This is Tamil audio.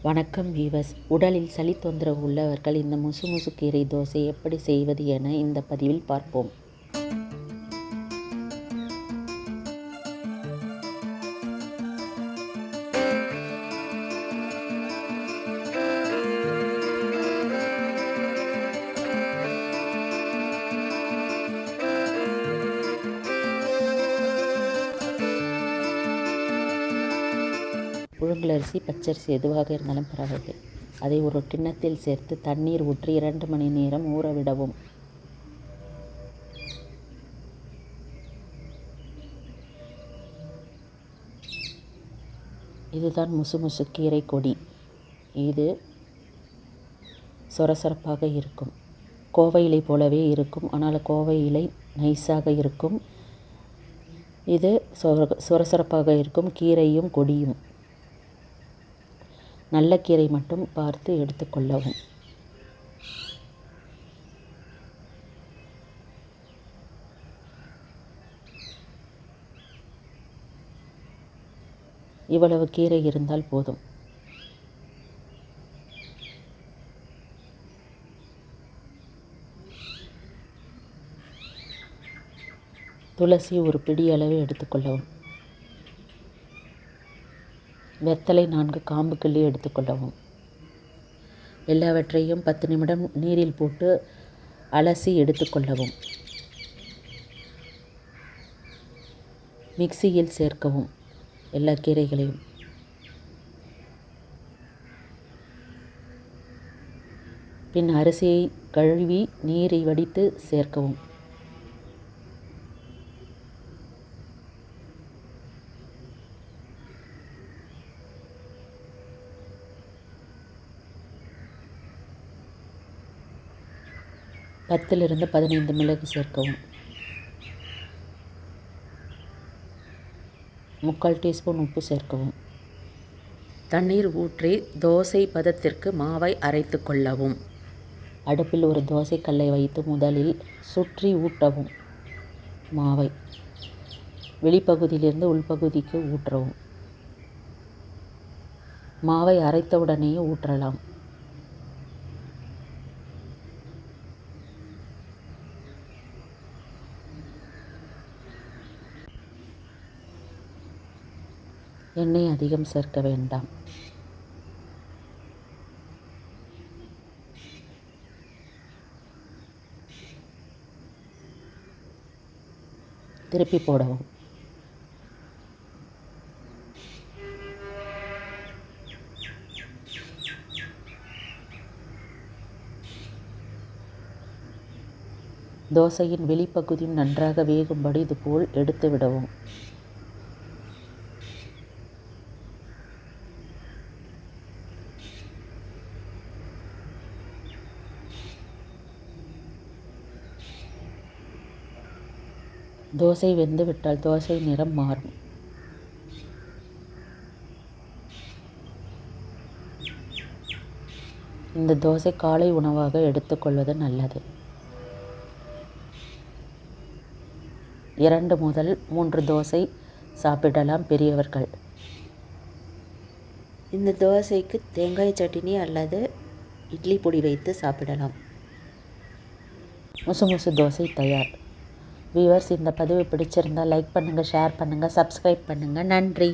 வணக்கம் வீவர்ஸ். உடலில் சளி தொந்தரவு உள்ளவர்கள் இந்த முசு கீரை தோசை எப்படி செய்வது என இந்த பதிவில் பார்ப்போம். புழுங்கலரிசி, பச்சரிசி எதுவாக இருந்தாலும் பரவாயில்லை. அதை ஒரு கிண்ணத்தில் சேர்த்து தண்ணீர் ஊற்றி 2 மணி நேரம் ஊற விடவும். இதுதான் முசு கீரை கொடி. இது சொரசொரப்பாக இருக்கும். கோவை இலை போலவே இருக்கும். ஆனால் கோவை இலை நைஸாக இருக்கும். இது சொரசொரப்பாக இருக்கும். கீரையும் கொடியும் நல்ல கீரை மட்டும் பார்த்து எடுத்துக்கொள்ளவும். இவ்வளவு கீரை இருந்தால் போதும். துளசி ஒரு பிடி அளவு எடுத்துக்கொள்ளவும். வெத்தலை 4 காம்பு கிள்ளி எடுத்துக்கொள்ளவும். எல்லாவற்றையும் 10 நிமிடம் நீரில் போட்டு அலசி எடுத்துக்கொள்ளவும். மிக்சியில் சேர்க்கவும் எல்லா கீரைகளையும். பின் அரிசியை கழுவி நீரை வடித்து சேர்க்கவும். பத்திலிருந்து 15 மிளகு சேர்க்கவும். 3/4 டீஸ்பூன் உப்பு சேர்க்கவும். தண்ணீர் ஊற்றி தோசை பதத்திற்கு மாவை அரைத்து கொள்ளவும். அடுப்பில் ஒரு தோசை கல்லை வைத்து முதலில் சுற்றி ஊட்டவும். மாவை வெளிப்பகுதியிலிருந்து உள்பகுதிக்கு ஊற்றவும். மாவை அரைத்தவுடனேயே ஊற்றலாம். எண்ணெய் அதிகம் சேர்க்க வேண்டாம். திருப்பி போடவும். தோசையின் வெளிப்பகுதியும் நன்றாக வேகும்படி இதுபோல் எடுத்து விடவும். தோசை வெந்து விட்டால் தோசை நிறம் மாறும். இந்த தோசை காலை உணவாக எடுத்துக்கொள்வது நல்லது. 2 முதல் 3 தோசை சாப்பிடலாம் பெரியவர்கள். இந்த தோசைக்கு தேங்காய் சட்னி அல்லது இட்லி பொடி வைத்து சாப்பிடலாம். முசு தோசை தயார். வியூவர்ஸ், இந்த பதிவு பிடிச்சிருந்தால் லைக் பண்ணுங்கள், ஷேர் பண்ணுங்கள், சப்ஸ்கிரைப் பண்ணுங்கள். நன்றி.